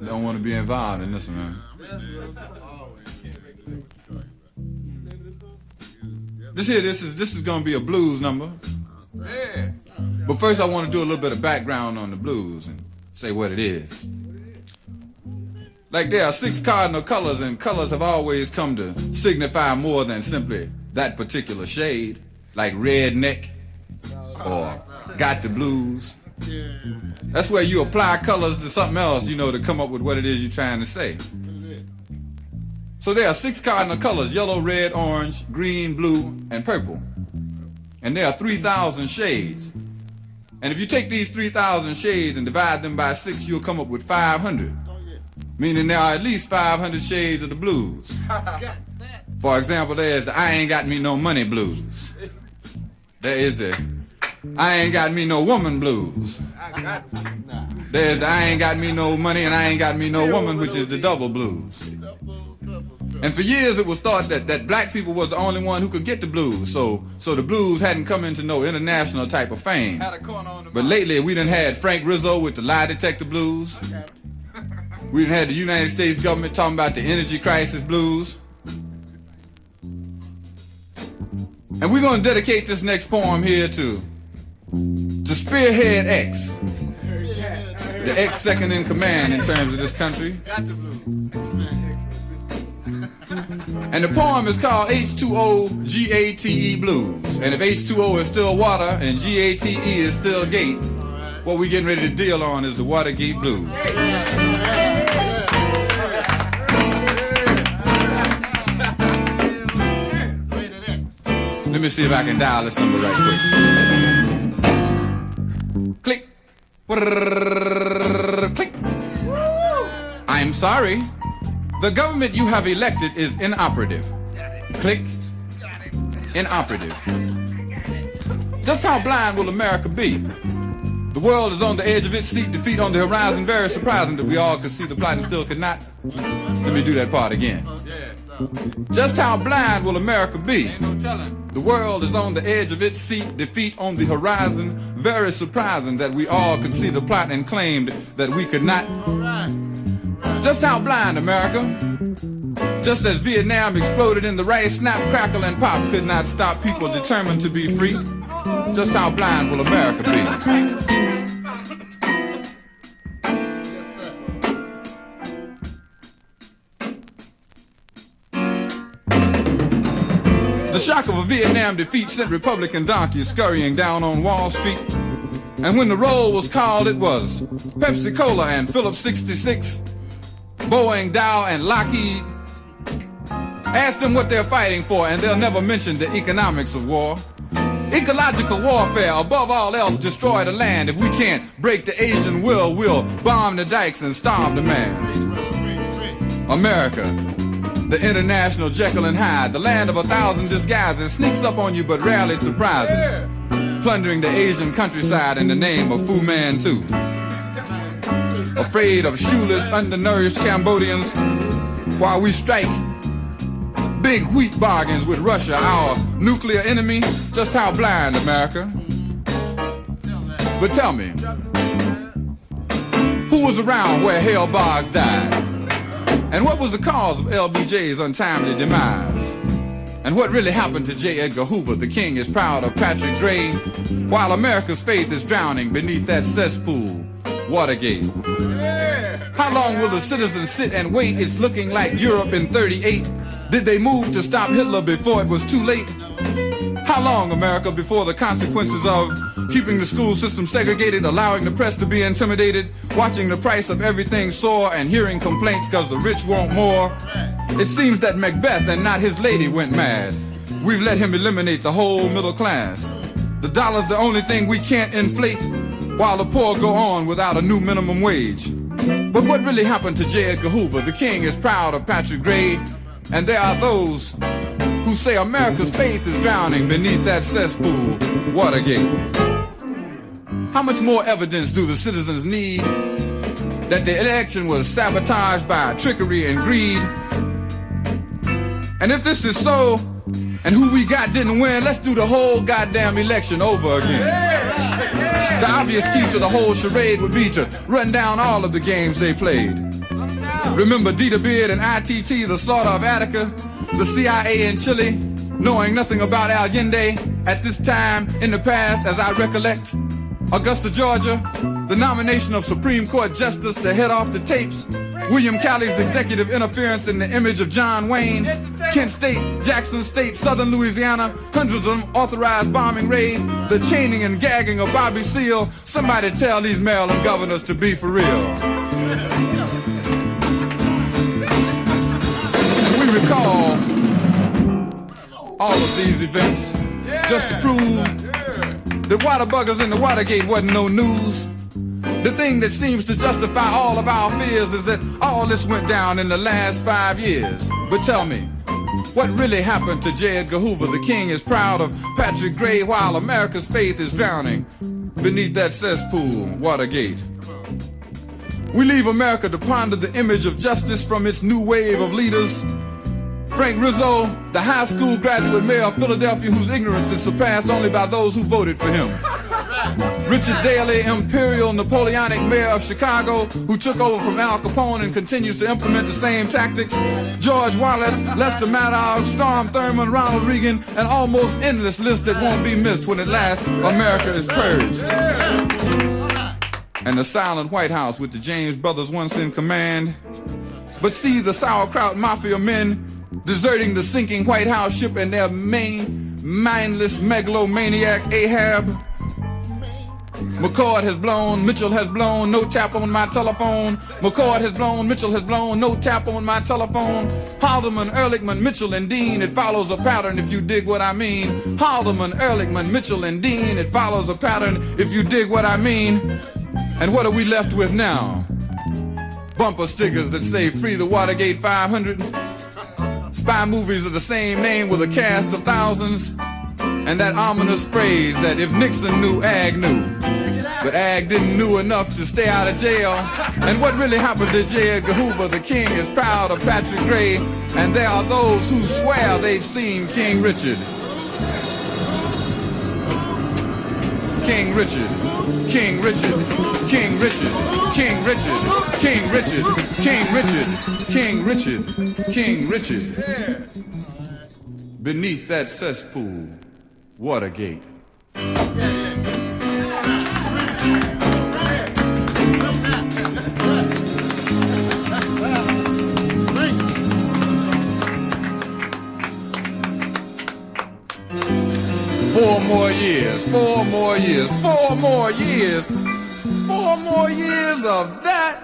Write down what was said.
Don't want to be involved in this one, man. This is gonna be a blues number. Yeah. But first I want to do a little bit of background on the blues and say what it is. Like there are 6 cardinal colors, and colors have always come to signify more than simply that particular shade, like redneck or got the blues. That's where you apply colors to something else, to come up with what it is you're trying to say. So there are 6 cardinal colors: yellow, red, orange, green, blue, and purple. And there are 3,000 shades. And if you take these 3,000 shades and divide them by 6, you'll come up with 500. Meaning there are at least 500 shades of the blues. For example, there's the I ain't got me no money blues. There is the I ain't got me no woman blues. There's the I ain't got me no money and I ain't got me no woman, which is the double blues. And for years it was thought that black people was the only one who could get the blues, so the blues hadn't come into no international type of fame. But lately we done had Frank Rizzo with the lie detector blues. We done had the United States government talking about the energy crisis blues. And we're gonna dedicate this next poem here to Spearhead X, the X second in command in terms of this country. And the poem is called H2O GATE Blues. And if H2O is still water and GATE is still gate, what we getting ready to deal on is the Watergate Blues. Let me see if I can dial this number right quick. Click. Click. I'm sorry. The government you have elected is inoperative. Click. Inoperative. Just how blind will America be? The world is on the edge of its seat, defeat on the horizon. Very surprising that we all could see the plot and still could not. Let me do that part again. Just how blind will America be? The world is on the edge of its seat, defeat on the horizon. Very surprising that we all could see the plot and claimed that we could not. Just how blind, America? Just as Vietnam exploded in the rice, snap, crackle, and pop could not stop people determined to be free. Just how blind will America be? The shock of a Vietnam defeat sent Republican donkeys scurrying down on Wall Street. And when the roll was called, it was Pepsi-Cola and Phillips 66, Boeing, Dow, and Lockheed. Ask them what they're fighting for, and they'll never mention the economics of war. Ecological warfare, above all else, destroy the land. If we can't break the Asian will, we'll bomb the dikes and starve the man. America, the international Jekyll and Hyde, the land of 1,000 disguises, sneaks up on you but rarely surprises, plundering the Asian countryside in the name of Fu Manchu. Afraid of shoeless, undernourished Cambodians, while we strike big wheat bargains with Russia, our nuclear enemy. Just how blind, America? But tell me, who was around where Hale Boggs died? And what was the cause of LBJ's untimely demise? And what really happened to J. Edgar Hoover? The king is proud of Patrick Gray, while America's faith is drowning beneath that cesspool, Watergate. How long will the citizens sit and wait? It's looking like Europe in '38. Did they move to stop Hitler before it was too late? How long, America, before the consequences of keeping the school system segregated, allowing the press to be intimidated, watching the price of everything soar, and hearing complaints because the rich want more? It seems that Macbeth and not his lady went mad. We've let him eliminate the whole middle class. The dollar's the only thing we can't inflate, while the poor go on without a new minimum wage. But what really happened to J. Edgar Hoover? The king is proud of Patrick Gray, and there are those who say America's faith is drowning beneath that cesspool, Watergate. How much more evidence do the citizens need that the election was sabotaged by trickery and greed? And if this is so, And who we got didn't win. Let's do the whole goddamn election over again. The obvious key to the whole charade would be to run down all of the games they played. Remember Dieter Beard and ITT, the slaughter of Attica, the CIA in Chile, knowing nothing about Allende at this time in the past, as I recollect. Augusta, Georgia, the nomination of Supreme Court Justice to head off the tapes, William Calley's executive interference in the image of John Wayne, Kent State, Jackson State, Southern Louisiana, hundreds of unauthorized bombing raids, the chaining and gagging of Bobby Seale. Somebody tell these Maryland governors to be for real. We recall all of these events just to prove that Waterbuggers in the Watergate wasn't no news. The thing that seems to justify all of our fears is that all this went down in the last 5 years. But tell me, what really happened to J. Edgar Hoover? The king is proud of Patrick Gray while America's faith is drowning beneath that cesspool, Watergate. We leave America to ponder the image of justice from its new wave of leaders. Frank Rizzo, the high school graduate mayor of Philadelphia whose ignorance is surpassed only by those who voted for him. Richard Daley, imperial Napoleonic mayor of Chicago who took over from Al Capone and continues to implement the same tactics. George Wallace, Lester Maddox, Strom Thurmond, Ronald Reagan, an almost endless list that won't be missed when at last America is purged. And the silent White House with the James brothers once in command. But see the sauerkraut mafia men deserting the sinking White House ship and their mindless megalomaniac Ahab. McCord has blown, Mitchell has blown, no tap on my telephone. McCord has blown, Mitchell has blown, no tap on my telephone. Haldeman, Ehrlichman, Mitchell, and Dean, it follows a pattern if you dig what I mean. Haldeman, Ehrlichman, Mitchell, and Dean, it follows a pattern if you dig what I mean. And what are we left with now? Bumper stickers that say free the Watergate 500. Spy movies of the same name with a cast of thousands. And that ominous phrase that if Nixon knew, Ag knew. But Ag didn't know enough to stay out of jail. And what really happened to J. Edgar Hoover? The king is proud of Patrick Gray. And there are those who swear they've seen King Richard. King Richard, King Richard, King Richard, King Richard, King Richard, King Richard, King Richard, King Richard. Beneath that cesspool, Watergate. 4 more years, 4 more years, 4 more years, 4 more years of that.